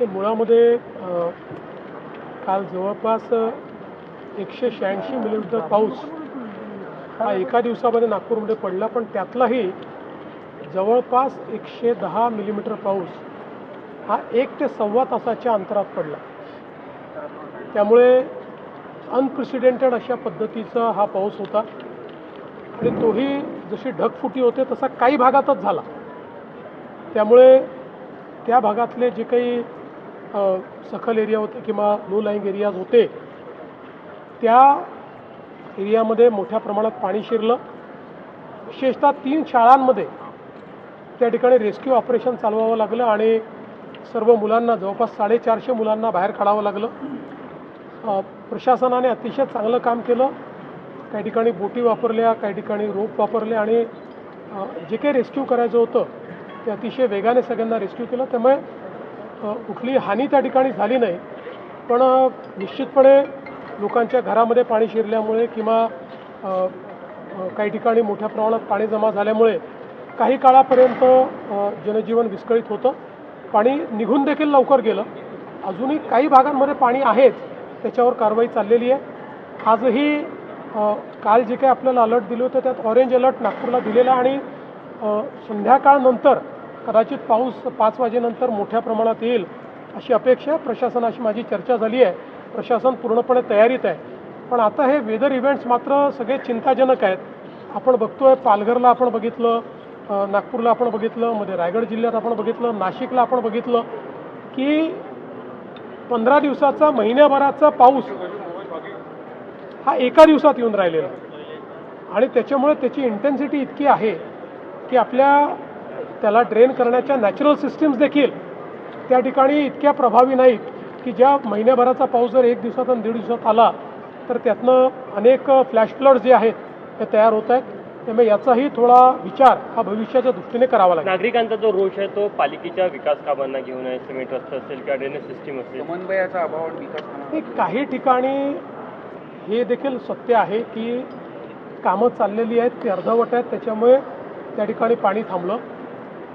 हे मुळामध्ये काल जवळपास 186 मिलीमीटर पाऊस हा एका दिवसामध्ये नागपूरमध्ये पडला, पण त्यातलाही जवळपास 110 मिलीमीटर पाऊस हा 1 ते सव्वा तासाच्या अंतरात पडला. त्यामुळे अनप्रेसिडेंटेड अशा पद्धतीचा हा पाऊस होता आणि तोही जशी ढगफुटी होते तसा काही भागातच झाला. त्यामुळे त्या भागातले जे काही सखल एरिया होते किंवा लो लाईंग एरियाज होते त्या एरियामध्ये मोठ्या प्रमाणात पाणी शिरलं. विशेषतः 3 शाळांमध्ये त्या ठिकाणी रेस्क्यू ऑपरेशन चालवावं लागलं आणि सर्व मुलांना, जवळपास 450 मुलांना बाहेर काढावं लागलं. प्रशासनाने अतिशय चांगलं काम केलं. काही ठिकाणी बोटी वापरल्या, काही ठिकाणी रोप वापरले आणि जे काही रेस्क्यू करायचं होतं ते अतिशय वेगाने सगळ्यांना रेस्क्यू केलं. त्यामुळे कुठलीही हानी त्या ठिकाणी झाली नाही. पण निश्चितपणे लोकांच्या घरामध्ये पाणी शिरल्यामुळे किंवा काही ठिकाणी मोठ्या प्रमाणात पाणी जमा झाल्यामुळे काही काळापर्यंत जनजीवन विस्कळीत होतं. पाणी निघून देखील लवकर गेलं. अजूनही काही भागांमध्ये पाणी आहेच, त्याच्यावर कारवाई चाललेली आहे. आजही काल जे काही आपल्याला अलर्ट दिले होते त्यात ऑरेंज अलर्ट नागपूरला दिलेला आणि संध्याकाळनंतर कदाचित पाऊस 5 वाजेनंतर मोठ्या प्रमाणात येईल अशी अपेक्षा आहे. प्रशासनाशी माझी चर्चा झाली आहे. प्रशासन पूर्णपणे तयारीत आहे. पण आता हे वेदर इव्हेंट्स मात्र सगळे चिंताजनक आहेत. आपण बघतोय पालघरला आपण बघितलं, नागपूरला आपण बघितलं, मध्ये रायगड जिल्ह्यात आपण बघितलं, नाशिकला आपण बघितलं की 15 दिवसाचा, महिन्याभराचा पाऊस हा एका दिवसात येऊन राहिलेला आणि त्याच्यामुळे त्याची इंटेन्सिटी इतकी आहे की आपल्या त्याला ड्रेन करण्याच्या नॅचरल सिस्टीम्स देखील त्या ठिकाणी इतक्या प्रभावी नाहीत की ज्या महिन्याभराचा पाऊस जर 1 दिवसात आणि 1.5 दिवसात आला तर त्यातनं अनेक फ्लॅश फ्लड जे आहेत ते तयार होत आहेत. त्यामुळे याचाही थोडा विचार हा भविष्याच्या दृष्टीने करावा लागेल. नागरिकांचा जो रोष आहे तो पालिकेच्या विकास कामांना घेऊन आहे. सिमेंट रस्ते असेल किंवा ड्रेनेज सिस्टीम असेल, समन्वयाचा अभाव आणि विकास काही ठिकाणी हे देखील सत्य आहे की कामं चाललेली आहेत, ती अर्धवट आहेत, त्याच्यामुळे त्या ठिकाणी पाणी थांबलं.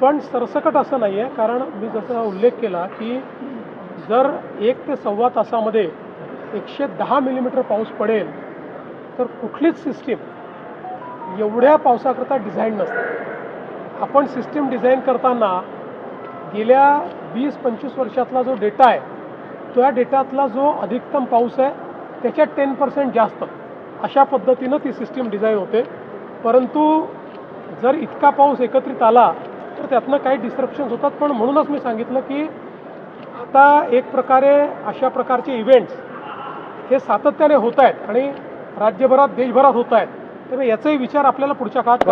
पण सरसकट असं नाही आहे. कारण मी जसा उल्लेख केला की जर 1 ते सव्वा तासामध्ये 110 मिलीमीटर पाऊस पडेल तर कुठलीच सिस्टीम एवढ्या पावसाकरता डिझाईन नसते. आपण सिस्टीम डिझाईन करताना गेल्या 20-25 वर्षातला जो डेटा आहे त्या डेटातला जो अधिकतम पाऊस आहे त्याच्यात 10% जास्त अशा पद्धतीनं ती सिस्टीम डिझाईन होते. परंतु जर इतका पाऊस एकत्रित आला तर त्यातनं काही डिस्ट्रप्शन्स होतात. पण म्हणूनच मी सांगितलं की आता एक प्रकारे अशा प्रकारचे इव्हेंट्स हे सातत्याने होत आहेत आणि राज्यभरात, देशभरात होत आहेत. त्यामुळे याचाही विचार आपल्याला पुढच्या काळात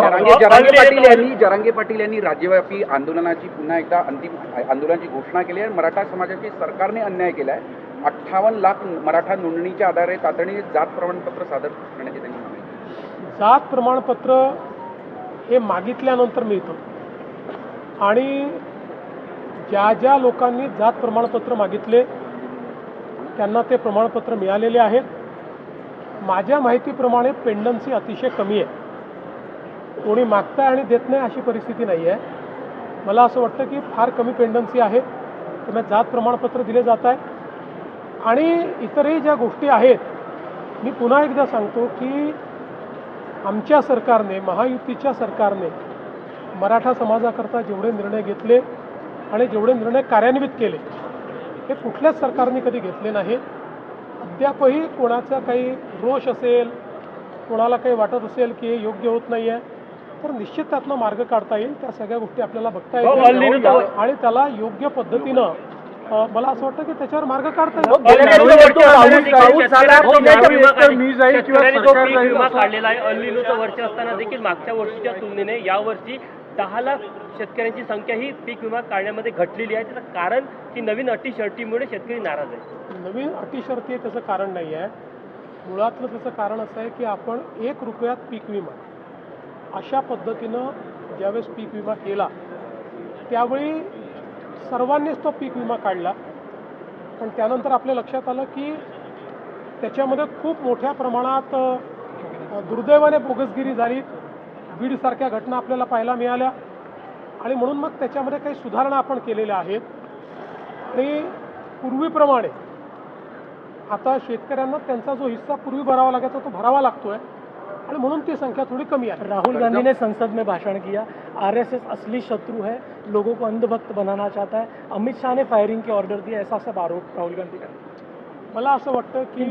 जरांगे पाटील यांनी राज्यव्यापी आंदोलनाची पुन्हा एकदा अंतिम आंदोलनाची घोषणा केली आहे. मराठा समाजाची सरकारने अन्याय केला आहे. 58 लाख मराठा नोंदणीच्या आधारे तातडीने जात प्रमाणपत्र सादर करण्याची त्यांनी मागणी केली. जात प्रमाणपत्र हे मागितल्यानंतर मिळतं आणि ज्या ज्या लोकांनी जात प्रमाणपत्र मागितले त्यांना ते प्रमाणपत्र मिळालेले आहेत. माझ्या माहितीप्रमाणे पेंडन्सी अतिशय कमी आहे. कोणी मागताय आणि देत नाही अशी परिस्थिती नाही आहे. मला असं वाटतं की फार कमी पेंडन्सी आहे. त्यामुळे जात प्रमाणपत्र दिले जात आहे. आणि इतरही ज्या गोष्टी आहेत, मी पुन्हा एकदा सांगतो की आमच्या सरकारने, महायुतीच्या सरकारने मराठा समाजाकरता जेवढे निर्णय घेतले आणि जेवढे निर्णय कार्यान्वित केले हे कुठल्याच सरकारने कधी घेतले नाहीत. अद्यापही कोणाचा काही रोष असेल, कोणाला काही वाटत असेल की हे योग्य होत नाही आहे तर निश्चित त्यातनं मार्ग काढता येईल. त्या सगळ्या गोष्टी आपल्याला बघता येतील आणि त्याला योग्य पद्धतीनं मला असं वाटतं की त्याच्यावर मार्ग काढता येईल. वर्ष असताना देखील मागच्या वर्षीच्या तुलनेने यावर्षी 10 लाख शेतकऱ्यांची संख्या ही पीक विमा काढण्यामध्ये घटलेली आहे. त्याचं कारण की नवीन अटी शर्तीमुळे शेतकरी नाराज आहे. नवीन अटी शर्ती आहे त्याचं कारण नाही आहे. मुळातलं त्याचं कारण असं आहे की आपण 1 रुपयात पीक विमा अशा पद्धतीनं ज्यावेळेस पीक विमा केला त्यावेळी सर्वांनीच तो पीक विमा काढला. पण त्यानंतर आपल्या लक्षात आलं की त्याच्यामध्ये खूप मोठ्या प्रमाणात दुर्दैवाने बोगसगिरी झाली. बीडसारख्या घटना आपल्याला पाहायला मिळाल्या आणि म्हणून मग त्याच्यामध्ये काही सुधारणा आपण केलेल्या आहेत आणि पूर्वीप्रमाणे आता शेतकऱ्यांना त्यांचा जो हिस्सा पूर्वी भरावा लागायचा तो भरावा लागतोय आणि म्हणून ती संख्या थोड़ी कमी है। राहुल गांधी ने संसद में भाषण किया, आरएसएस असली शत्रु है, लोगों को अंधभक्त बनाना चाहता है, अमित शाह ने फायरिंग की ऑर्डर दी, ऐसा सब आरोप राहुल गांधी का। मला असं वाटतं की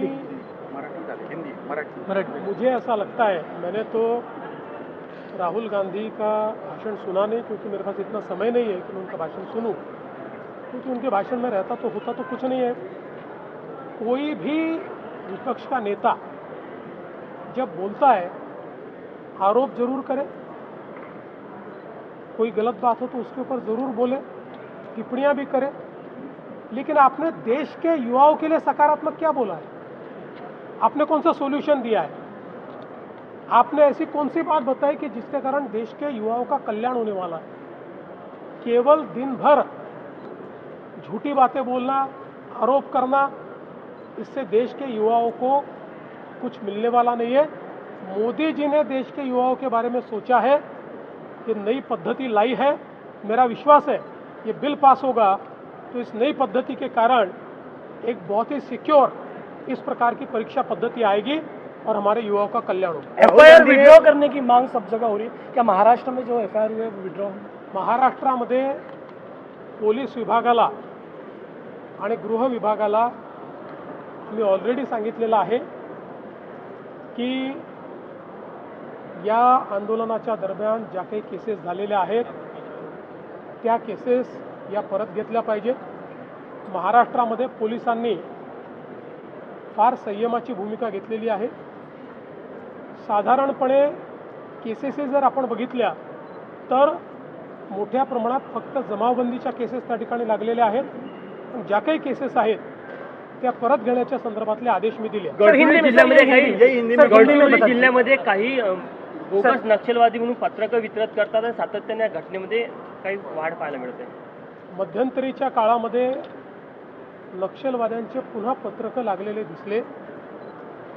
मराठी मुझे ऐसा लगता है, मैंने तो राहुल गांधी का भाषण सुना नहीं क्योंकि मेरे पास इतना समय नहीं है कि मैं उनका भाषण सुनूं, क्योंकि उनके भाषण में रहता तो होता तो कुछ नहीं है। कोई भी विपक्ष का नेता जब बोलता है आरोप जरूर करे, कोई गलत बात हो तो उसके ऊपर ज़रूर बोले, टिप्पणियां भी करे, लेकिन आपने देश के युवाओं के लिए सकारात्मक क्या बोला है? आपने कौन सा सॉल्यूशन दिया है? आपने ऐसी कौन सी बात बताई कि जिसके कारण देश के युवाओं का कल्याण होने वाला है? केवल दिन भर झूठी बातें बोलना, आरोप करना, इससे देश के युवाओं को कुछ मिलने वाला नहीं है। मोदी जी ने देश के युवाओं के बारे में सोचा है, ये नई पद्धति लाई है। मेरा विश्वास है ये बिल पास होगा तो इस नई पद्धति के कारण एक बहुत ही सिक्योर इस प्रकार की परीक्षा पद्धति आएगी और हमारे युवाओं का कल्याण होगा। एफआईआर विड्रॉ करने की मांग सब जगह हो रही है, क्या महाराष्ट्र में जो एफआईआर हुए वो विड्रॉ? महाराष्ट्रामध्ये पोलीस विभागाला आणि गृह विभागाला मी ऑलरेडी सांगितलेलं आहे की या आंदोलनाच्या दरम्यान ज्या काही केसेस झालेल्या आहेत त्या केसेस या परत घेतल्या पाहिजेत। महाराष्ट्रामध्ये पोलिसांनी फार संयमाची भूमिका घेतलेली आहे। साधारणपणे केसेस जर आपण बघितल्या तर मोठ्या प्रमाणात फक्त जमावबंदीच्या केसेस त्या ठिकाणी लागलेल्या आहेत, पण ज्या काही केसेस आहेत त्या परत घेण्याच्या संदर्भातले आदेश मी दिले। गडचिरोली जिल्ह्यामध्ये काही बोगस नक्षलवादी म्हणून पत्रकं वितरित करतात आणि सातत्याने या घटनेमध्ये काही वाढ पाहायला मिळते। मध्यंतरीच्या काळामध्ये नक्षलवाद्यांचे पुन्हा पत्रकं लागलेले दिसले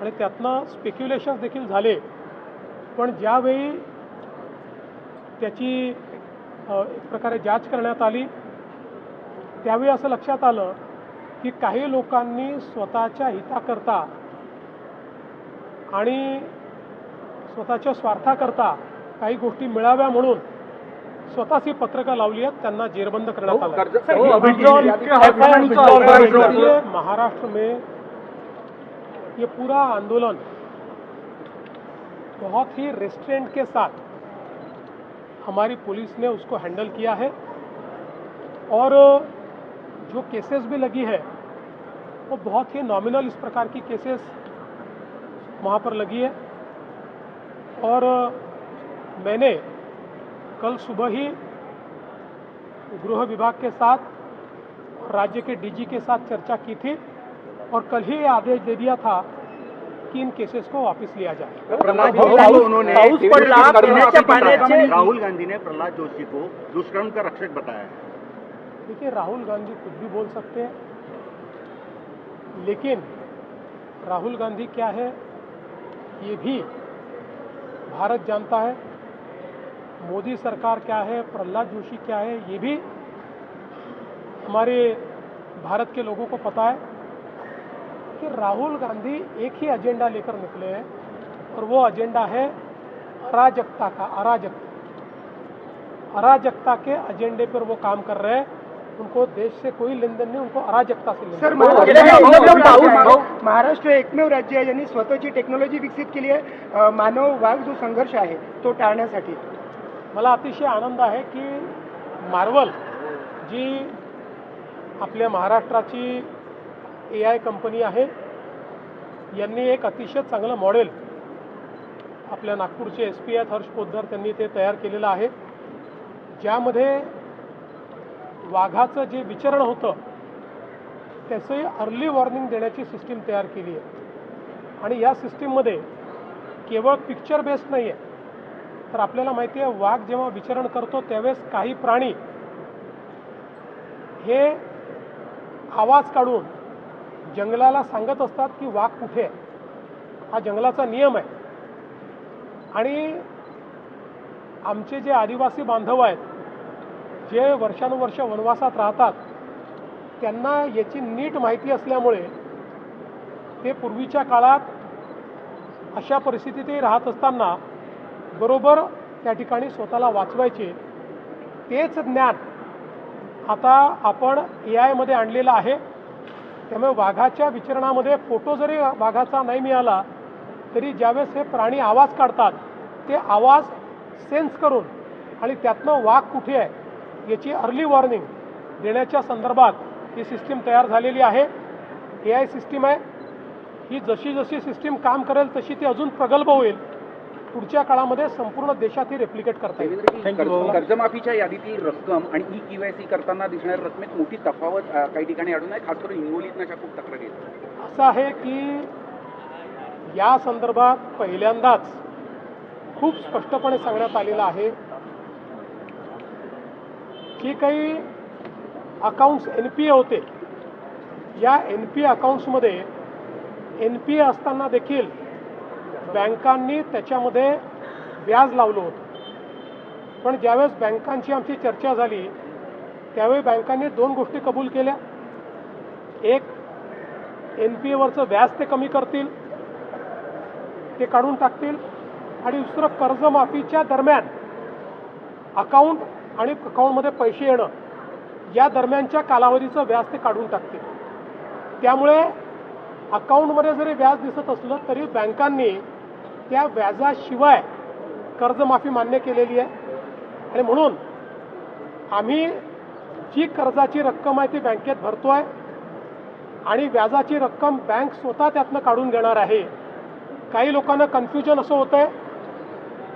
आणि त्यातनं स्पेक्युलेशन्स देखील झाले, पण ज्यावेळी त्याची एक प्रकारे जांच करण्यात आली त्यावेळी असं लक्षात आलं की काही लोकांनी स्वतःच्या हिताकरता आणि स्वतःच्या स्वार्थाकरता काही गोष्टी मिळाव्या म्हणून स्वतःच ही पत्रकं लावली आहेत, त्यांना जेरबंद करण्यात आलं। ये महाराष्ट्र में ये पूरा आंदोलन बहुत ही रेस्ट्रेंट के साथ हमारी पुलिस ने उसको हैंडल किया है और जो केसेस भी लगी है वो बहुत ही नॉमिनल इस प्रकार की केसेस वहाँ पर लगी है। और मैंने कल सुबह ही गृह विभाग के साथ राज्य के डीजी के साथ चर्चा की थी और कल ही आदेश दे दिया था कि इन केसेस को वापस लिया जाए। राहुल गांधी ने प्रहलाद जोशी को दुष्कर्म का रक्षक बताया है। देखिए, राहुल गांधी कुछ भी बोल सकते हैं, लेकिन राहुल गांधी क्या है ये भी भारत जानता है, मोदी सरकार क्या है, प्रहलाद जोशी क्या है ये भी हमारे भारत के लोगों को पता है कि राहुल गांधी एक ही एजेंडा लेकर निकले हैं और वो एजेंडा है अराजकता का। अराजकता के एजेंडे पर वो काम कर रहे हैं। उनको देश से कोई लेन देन नहीं, उनको अराजकता से लेन देन। महाराष्ट्र एकमेव राज्य आहे ज्यांनी स्वतःची टेक्नॉलॉजी विकसित केली आहे मानव वाघ जो संघर्ष आहे तो टाळण्यासाठी। मला अतिशय आनंद आहे की मार्वल जी आपल्या महाराष्ट्राची AI कंपनी आहे यांनी एक अतिशय चांगलं मॉडेल आपल्या नागपूरचे SP आहेत हर्ष पोद्दार त्यांनी ते तयार केलेलं आहे, ज्यामध्ये वाघाचं जे विचरण होतं त्याचे अर्ली वॉर्निंग देण्याची सिस्टीम तयार केली आहे। आणि या सिस्टीममध्ये केवळ पिक्चर बेस्ड नाही आहे, तर आपल्याला माहिती आहे वाघ जेव्हा विचरण करतो त्यावेळेस काही प्राणी हे आवाज काढून जंगलाला सांगत असतात की वाघ कुठे आहे। हा जंगलाचा नियम आहे। आणि आमचे जे आदिवासी बांधव आहेत जे वर्षानुवर्ष वनवासात राहतात त्यांना याची नीट माहिती असल्यामुळे ते पूर्वीच्या काळात अशा परिस्थितीतही राहत असताना बरोबर त्या ठिकाणी स्वतःला वाचवायचे. तेच ज्ञान आता आपण AI मध्ये आणलेलं आहे. त्यामुळे वाघाच्या विचरणामध्ये फोटो जरी वाघाचा नाही मिळाला तरी ज्यावेळेस हे प्राणी आवाज काढतात ते आवाज सेन्स करून आणि त्यातनं वाघ कुठे आहे याची अर्ली वॉर्निंग देण्याच्या संदर्भात ही सिस्टीम तयार झालेली आहे. AI सिस्टीम आहे ही. जशी जशी सिस्टीम काम करेल तशी ती अजून प्रगल्भ होईल. पुढच्या काळामध्ये संपूर्ण देशात ही रेप्लिकेट करता येईल. कर्जमाफीच्या यादीतील रक्कम आणि EKYC करताना दिसणाऱ्या रकमेत मोठी तफावत काही ठिकाणी आढळून आहे. खास करून हिंगोलीतनं अशा खूप तक्रारी येतात. असं आहे की या संदर्भात पहिल्यांदाच खूप स्पष्टपणे सांगण्यात आलेलं आहे की काही अकाउंट्स NPA होते. या NPA अकाउंट्समध्ये NPA असताना देखील बँकांनी त्याच्यामध्ये व्याज लावलं होतं. पण ज्यावेळेस बँकांची आमची चर्चा झाली त्यावेळी बँकांनी 2 गोष्टी कबूल केल्या. एक, NPAवरचं व्याज ते कमी करतील, ते काढून टाकतील. आणि दुसरं, कर्जमाफीच्या दरम्यान अकाउंट आणि अकाउंटमध्ये पैसे येणं या दरम्यानच्या कालावधीचं व्याज ते काढून टाकतील. त्यामुळे अकाउंटमध्ये जरी व्याज दिसत असलं तरी बँकांनी त्या व्याजाशिवाय कर्जमाफी मान्य केलेली आहे. आणि म्हणून आम्ही जी कर्जाची रक्कम आहे ती बँकेत भरतोय आणि व्याजाची रक्कम बँक स्वतः त्यातनं काढून घेणार आहे. काही लोकांना कन्फ्युजन असं होतं आहे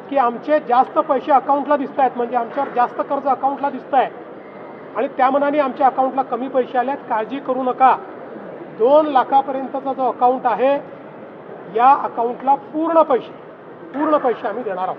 की आमचे जास्त पैसे अकाउंटला दिसत आहेत, म्हणजे आमच्यावर जास्त कर्ज अकाउंटला दिसत आहे आणि त्या मनाने आमच्या अकाउंटला कमी पैसे आले आहेत. काळजी करू नका. 2 लाखापर्यंतचा जो अकाउंट आहे या अकाउंटला पूर्ण पैसे आम्ही देणार आहोत.